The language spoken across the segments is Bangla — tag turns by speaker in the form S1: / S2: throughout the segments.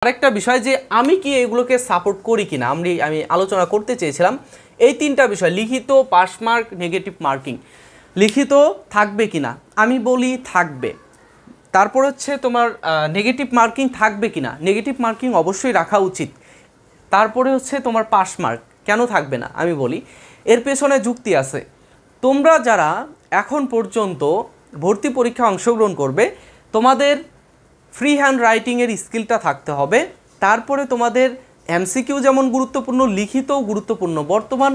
S1: আরেকটা বিষয় যে আমি কি এগুলোকে সাপোর্ট করি কিনা আমি আলোচনা করতে চেয়েছিলাম এই তিনটা বিষয়, লিখিত, পাস মার্ক, নেগেটিভ মার্কিং। লিখিত থাকবে কিনা, আমি বলি থাকবে। তারপর হচ্ছে তোমার নেগেটিভ মার্কিং থাকবে কিনা, নেগেটিভ মার্কিং অবশ্যই রাখা উচিত। তারপরে হচ্ছে তোমার পাস মার্ক কেন থাকবে না, আমি বলি এর পেছনে যুক্তি আছে। তোমরা যারা এখন পর্যন্ত ভর্তি পরীক্ষায় অংশগ্রহণ করবে, তোমাদের ফ্রি হ্যান্ড রাইটিংয়ের স্কিলটা থাকতে হবে। তারপরে তোমাদের এমসিকিউ যেমন গুরুত্বপূর্ণ, লিখিতও গুরুত্বপূর্ণ। বর্তমান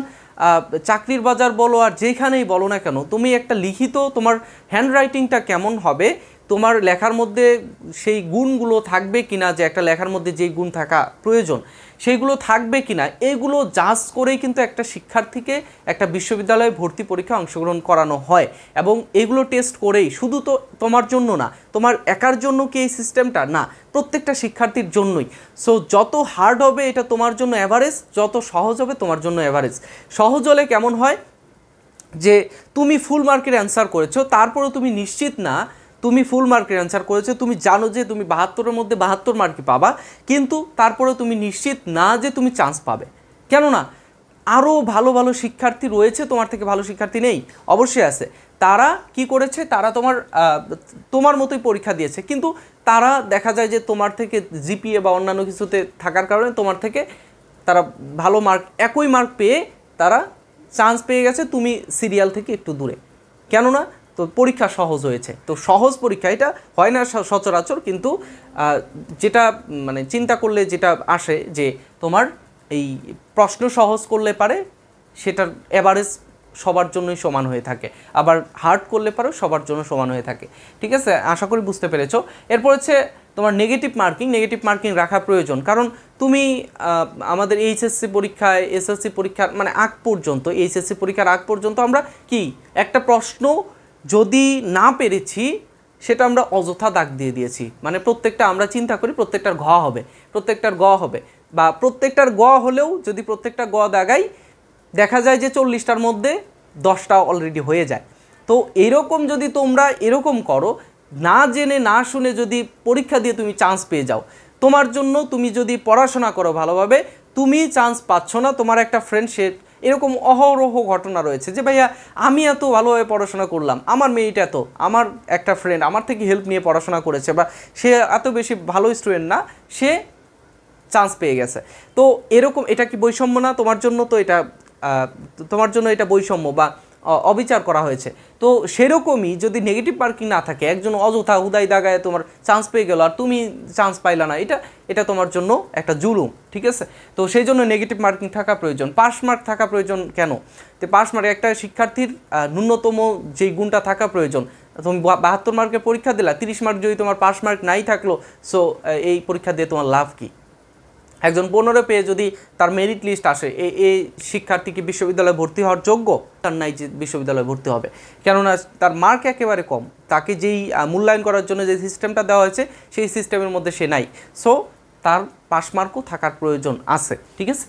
S1: চাকরির বাজার বলো আর যেখানেই বলো না কেন, তুমি একটা লিখিত, তোমার হ্যান্ড রাইটিংটা কেমন হবে, তোমার লেখার মধ্যে সেই গুণগুলো থাকবে কিনা, যে একটা লেখার মধ্যে যেই গুণ থাকা প্রয়োজন সেইগুলো থাকবে কিনা, এইগুলো জাজ করেই কিন্তু একটা শিক্ষার্থীকে একটা বিশ্ববিদ্যালয়ে ভর্তি পরীক্ষায় অংশগ্রহণ করানো হয়। এবং এগুলো টেস্ট করেই, শুধু তো তোমার জন্য না, তোমার একার জন্য কি এই সিস্টেমটা না, প্রত্যেকটা শিক্ষার্থীর জন্যই। সো যত হার্ড হবে এটা তোমার জন্য অ্যাভারেজ, যত সহজ হবে তোমার জন্য অ্যাভারেজ। সহজ হলে কেমন হয় যে তুমি ফুল মার্কের অ্যান্সার করেছো, তারপরেও তুমি নিশ্চিত না তুমি ফুল মার্কের অ্যান্সার করেছো, তুমি জানো যে তুমি 72-এর মধ্যে 72 মার্কই পাবা, কিন্তু তারপরেও তুমি নিশ্চিত না যে তুমি চান্স পাবে। কেননা আরও ভালো ভালো শিক্ষার্থী রয়েছে, তোমার থেকে ভালো শিক্ষার্থী নেই, অবশ্যই আছে। তারা কি করেছে, তারা তোমার মতোই পরীক্ষা দিয়েছে, কিন্তু তারা দেখা যায় যে তোমার থেকে জিপিএ বা অন্যান্য কিছুতে থাকার কারণে তোমার থেকে তারা ভালো মার্ক, একই মার্ক পেয়ে তারা চান্স পেয়ে গেছে, তুমি সিরিয়াল থেকে একটু দূরে। কেননা তো পরীক্ষা সহজ হয়েছে। তো সহজ পরীক্ষা এটা হয় না সচরাচর, কিন্তু যেটা মানে চিন্তা করলে যেটা আসে যে তোমার এই প্রশ্ন সহজ করলে পারে সেটার অ্যাভারেজ সবার জন্যই সমান হয়ে থাকে, আবার হার্ড করলে পারে সবার জন্য সমান হয়ে থাকে। ঠিক আছে, আশা করি বুঝতে পেরেছো। এরপর হচ্ছে তোমার নেগেটিভ মার্কিং। নেগেটিভ মার্কিং রাখা প্রয়োজন, কারণ তুমি আমাদের এইচএসসি পরীক্ষায়, এসএসসি পরীক্ষার মানে আগ পর্যন্ত, এইচএসসি পরীক্ষার আগ পর্যন্ত আমরা কি একটা প্রশ্ন যদি না পেরেছি সেটা আমরা অযথা দাগ দিয়ে দিয়েছি। মানে প্রত্যেকটা আমরা চিন্তা করি প্রত্যেকটার ঘ হবে, প্রত্যেকটার গ হবে, বা প্রত্যেকটার গ হলেও যদি প্রত্যেকটা গ দাগাই দেখা যায় যে 40টার মধ্যে 10টা অলরেডি হয়ে যায়। তো এরকম যদি তোমরা এরকম করো, না জেনে না শুনে যদি পরীক্ষা দিয়ে তুমি চান্স পেয়ে যাও, তোমার জন্য, তুমি যদি পড়াশোনা করো ভালোভাবে, তুমি চান্স পাচ্ছ না, তোমার একটা ফ্রেন্ড সে এরকম অহরহ ঘটনা রয়েছে যে ভাইয়া আমি এত ভালোভাবে পড়াশোনা করলাম, আমার মেয়েটা এত, আমার একটা ফ্রেন্ড আমার থেকে হেল্প নিয়ে পড়াশোনা করেছে, বা সে এত বেশি ভালো স্টুডেন্ট না, সে চান্স পেয়ে গেছে। তো এরকম, এটা কি বৈষম্য না তোমার জন্য? তো এটা তোমার জন্য এটা বৈষম্য বা অবিচার করা হয়েছে। তো সেরকমই যদি নেগেটিভ মার্কিং না থাকে, একজন অযথা হুদাই দাগায় তোমার চান্স পেয়ে গেল আর তুমি চান্স পাইলা না, এটা তোমার জন্য একটা জুলুম। ঠিক আছে, তো সেই জন্য নেগেটিভ মার্কিং থাকা প্রয়োজন। পাস মার্ক থাকা প্রয়োজন কেন? তো পাস মার্ক একটা শিক্ষার্থীর ন্যূনতম যেই গুণটা থাকা প্রয়োজন। তুমি 72 মার্কের পরীক্ষা দিলা, 30 মার্ক যদি তোমার পাস মার্ক নাই থাকলো, সো এই পরীক্ষা দিয়ে তোমার লাভ কি? একজন 15 পেয়ে যদি তার মেরিট লিস্ট আসে, এই শিক্ষার্থী কি বিশ্ববিদ্যালয়ে ভর্তি হওয়ার যোগ্য? তার নাই যে বিশ্ববিদ্যালয়ে ভর্তি হবে, কেননা তার মার্ক একেবারে কম। তাকে যেই মূল্যায়ন করার জন্য যে সিস্টেমটা দেওয়া হয়েছে সেই সিস্টেমের মধ্যে সে নাই। সো তার পাস মার্কও থাকার প্রয়োজন আছে। ঠিক আছে।